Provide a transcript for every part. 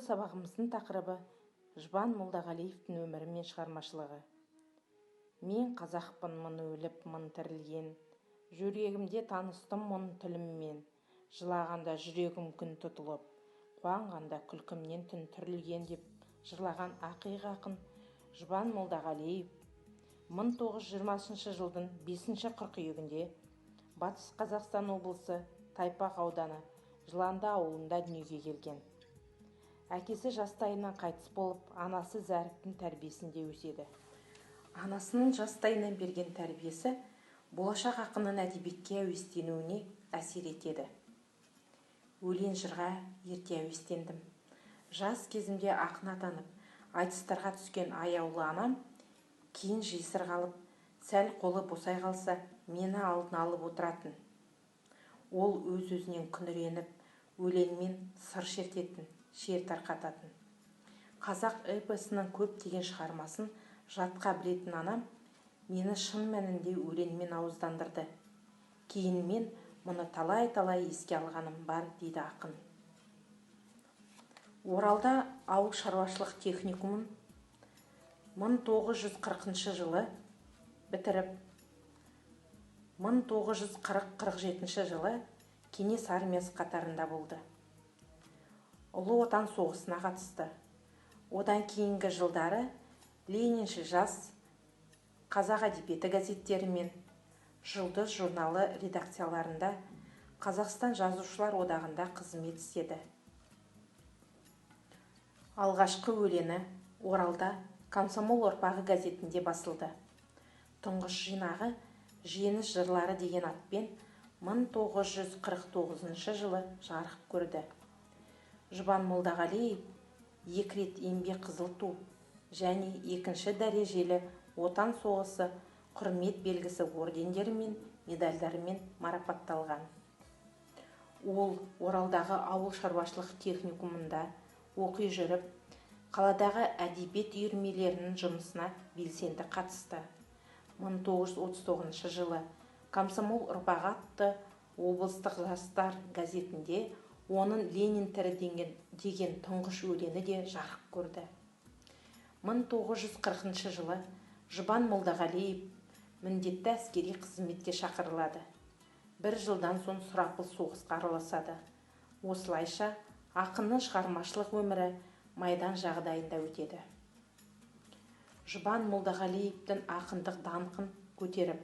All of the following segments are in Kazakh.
сабағымыздың тақырыбы Жұбан Молдағалиевтің өмірі мен шығармашылығы. Мен қазақпын мың өліп, мың тірілген, жүрегімде таныстым мың тіліммен, жылағанда жүрегім күн тұтылып, қуанғанда күлкімнен түн түрілген деп жырлаған ақиық ақын Жұбан Молдағалиев 1920 жылдың 5 қыркүйегінде Батыс Қазақстан облысы Тайпақ ауданы Жыланды ауылында дүниеге келген. Әкесі жастайынан қайтыс болып, анасы Зәріптің тәрбиесінде өседі. Анасының жастайынан берген тәрбиесі болашақ ақынның әдебиетке әуестенуіне әсер етеді. Өлең жырға ерте әуестендім. Жас кезімде ақын атанып, айтыстарға түскен аяулы анам, кейін жесір қалып, сәл қолы босай қалса, мені алдына алып отыратын. Ол өз-өзінен күңіреніп, өлеңмен сыр шертетін, шер тарқататын. Қазақ эпосының көптеген шығармасын жатқа білетін анам мені шын мәнінде өлеңмен ауыздандырды. Кейін мен мұны талай-талай еске алғаным бар, дейді ақын. Оралда ауыл шаруашылық техникумын 1940 жылы бітіріп, 1940-47 жылы Кеңес армиясы қатарында болды. Ұлы Отан соғысына қатысты. Одан кейінгі жылдары Лениншіл жас, Қазақ әдебиеті газеттері мен Жұлдыз журналы редакцияларында Қазақстан жазушылар одағында қызмет істеді. Алғашқы өлеңі Оралда Комсомол ұрпағы газетінде басылды. Тұңғыш жинағы Жеңіс жырлары деген атпен 1949 жылы жарық көрді. Жұбан Молдағалиев 2 рет еңбек қызыл ту және 2-ші дәрежелі Отан соғысы құрмет белгісі ордендері мен медальдарымен марапатталған. Ол Оралдағы ауыл шаруашылық техникумында оқи жүріп, қаладағы әдебиет үйірмелерінің жұмысына белсенді қатысты. 1939 жылы Комсомол ұрпағы атты облыстық жастар газетінде оның Ленин тірі деген тұңғыш өлеңі де жарық көрді. 1940 жылы Жұбан Молдағалиев міндетті әскери қызметке шақырылады. 1 жылдан соң сұрапыл соғысқа араласады. Осылайша ақынның шығармашылық өмірі майдан жағдайында өтеді. Жұбан Молдағалиевтің ақындық даңқын көтеріп,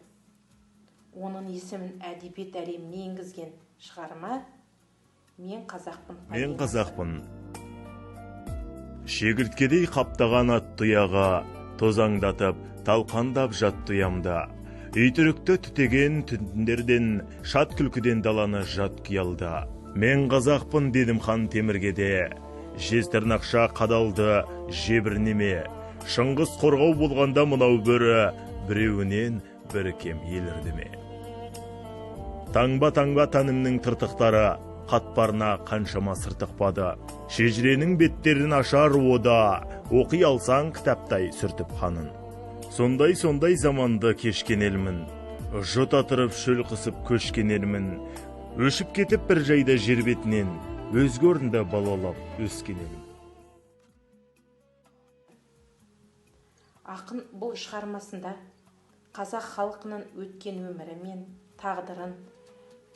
оның есімін әдебиет әлеміне енгізген шығарма Мен қазақпын. Мен қазақпын. Шегірткедей қаптаған ат тұяға, тозаңдатып, талқандап жатты ұямда. Үйтірікті түтеген түндерден, шат күлкіден даланы жат қиялда. Мен қазақпын дедім хан теміргеде, жез тырнақша қадалды жебірнеме. Шыңғыс қорғау болғанда мынау бөрі, біреуінен бір кем елірдіме. Таңба-таңба тәнімнің тыртықтары, қатпарына қаншама сыртықпады. Шежіренің беттерін ашар ода, оқи алсаң кітаптай сүртіп қанын. Сондай заманды кешкен елмін, жұт атырып шөл қысып көшкен елмін. Өшіп кетіп бір жайда жер бетінен, өзге орында балалап өскен елмін. Ақын бұл шығармасында қазақ халқының өткен өмірі мен тағдырын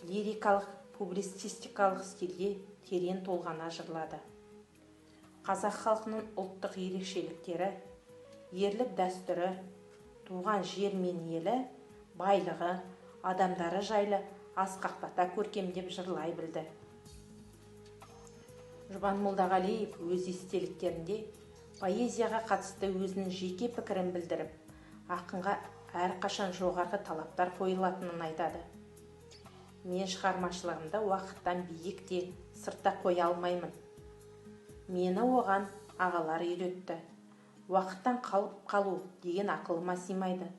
лирикалық, публицистикалық стильде терең толғана жырлады. Қазақ халқының ұлттық ерекшеліктері, ерлік дәстүрі, туған жер мен елі, байлығы, адамдары жайлы асқақтата көркемдеп жырлай білді. Жұбан Молдағалиев өз естеліктерінде поэзияға қатысты өзінің жеке пікірін білдіріп, ақынға әрқашан жоғарғы талаптар қойылатынын айтады. Мен шығармашылығымда уақыттан биік те сыртта қоя алмаймын. Мені оған ағалар үйретті. Уақыттан қалу деген ақылыма сыймайды.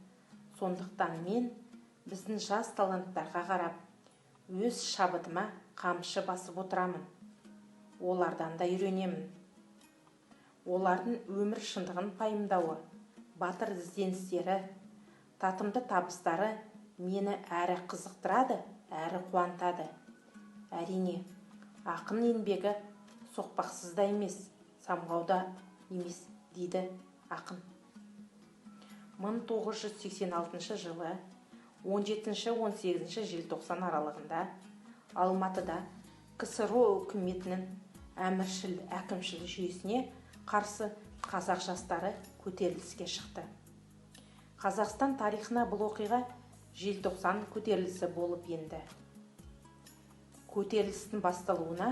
Сондықтан мен біздің жас таланттарға қарап, өз шабытыма қамшы басып отырамын. Олардан да үйренемін. Олардың өмір шындығын пайымдауы, батыр ізденістері, татымды табыстары мені әрі қызықтырады, әрі қуантады. Әрине, ақын еңбегі соқпақсыз да емес, самғауда емес, дейді ақын. 1986 жылы 17-18 желтоқсан аралығында Алматыда КСРО үкіметінің әміршіл әкімшіл жүйесіне қарсы қазақ жастары көтеріліске шықты. Қазақстан тарихына бұл оқиға желтоқсан көтерілісі болып енді. Көтерілістің басталуына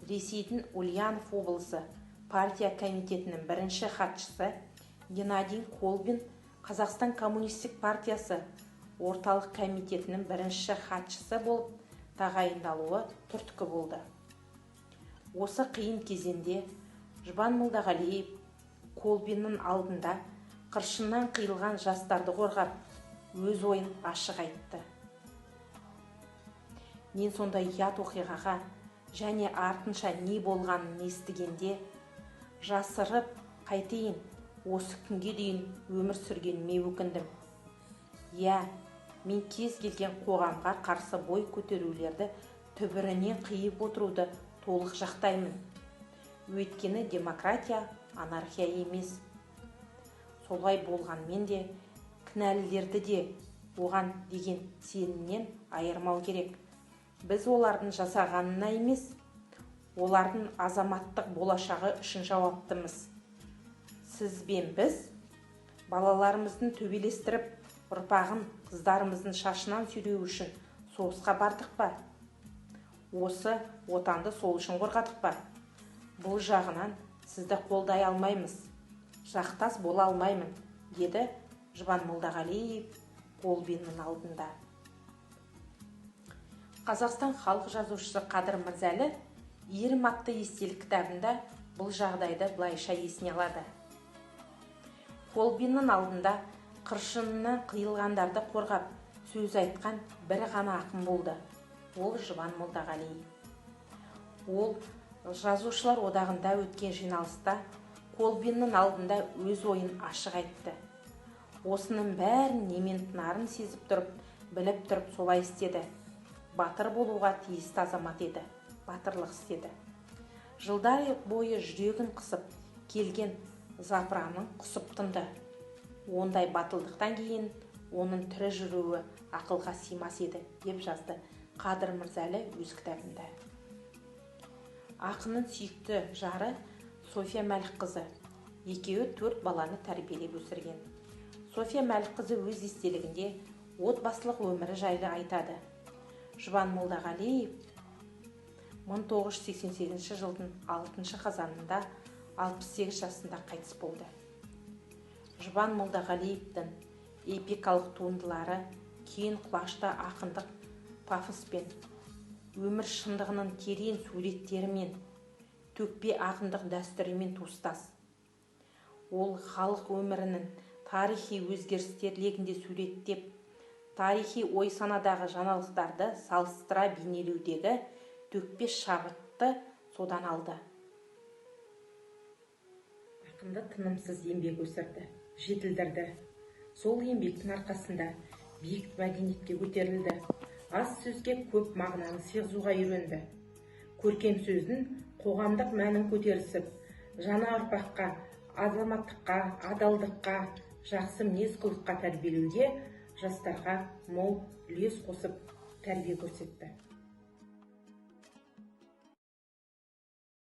Ресейдің Ульянов облысы партия комитетінің бірінші хатшысы Геннадий Колбин, Қазақстан коммунистік партиясы орталық комитетінің бірінші хатшысы болып тағайындалуы түрткі болды. Осы қиын кезеңде Жұбан Молдағалиев Колбиннің алдында қыршыннан қиылған жастарды қорғап, өз ойын ашық айтты. Мен сондай ұят оқиғаға және артынша не болғанын естігенде, жасырып қайтейін, осы күнге дейін өмір сүргеніме өкіндім. Иә, мен кез келген қоғамға қарсы бой көтерулерді түбірінен қиып отыруды толық жақтаймын. Өйткені демократия анархия емес. Солай болғанмен де кінәлілерді де оған деген сенімнен айырмау керек. Біз олардың жасағанына емес, олардың азаматтық болашағы үшін жауаптымыз. Сіз бен біз балаларымыздың төбелестіріп, ұрпағын қыздарымыздың шашынан сүйреу үшін соғысқа бардық па? Осы отанды сол үшін қорғадық па? Бұл жағынан сізді қолдай алмаймыз, жақтас бола алмаймын, деді Жұбан Молдағалиев Колбиннің алдында. Қазақстан халық жазушысы Қадыр Мырзәлі Ерім атты естелік кітабында бұл жағдайды былайша есіне алады. Колбиннің алдында қыршынынан қиылғандарды қорғап сөз айтқан бір ғана ақын болды. Ол Жұбан Молдағалиев. Ол жазушылар одағында өткен жиналыста Колбиннің алдында өз ойын ашық айтты. Осының бәрін немен тынарын сезіп тұрып, біліп тұрып солай істеді. Батыр болуға тиісті азамат еді, батырлық істеді. Жылдар бойы жүрегін қысып келген запыранын құсып тынды. Ондай батылдықтан кейін оның тірі жүруі ақылға сыймас еді, деп жазды Қадыр Мырзәлі өз кітабында. Ақынның сүйікті жары София Мәлікқызы. Екеуі 4 баланы тәрбиелеп өсірген. София Мәлікқызы өз естелігінде отбасылық өмірі жайлы айтады. Жұбан Молдағалиев 1988 жылдың 6 қазанында 68 жасында қайтыс болды. Жұбан Молдағалиевтің эпикалық туындылары кейін құлашта ақындық пафоспен, өмір шындығының терең суреттерімен, төкпе ақындық дәстүрімен туыстас. Ол халық өмірінің тарихи өзгерістер легінде суреттеп, тарихи ой-санадағы жаңалықтарды салыстыра бейнелеудегі төкпе шабытты содан алды. Ақынды тынымсыз еңбек өсірді, жетілдірді. Сол еңбектің арқасында биік мәдениетке көтерілді. Аз сөзге көп мағынаны сыйғызуға үйренді. Көркем сөздің қоғамдық мәнін көтерісіп, жаңа ұрпаққа азаматтыққа, адалдыққа, жақсы мінез-құлыққа тәрбиелеуге жастарға мол үлес қосып тәрбие көрсетті.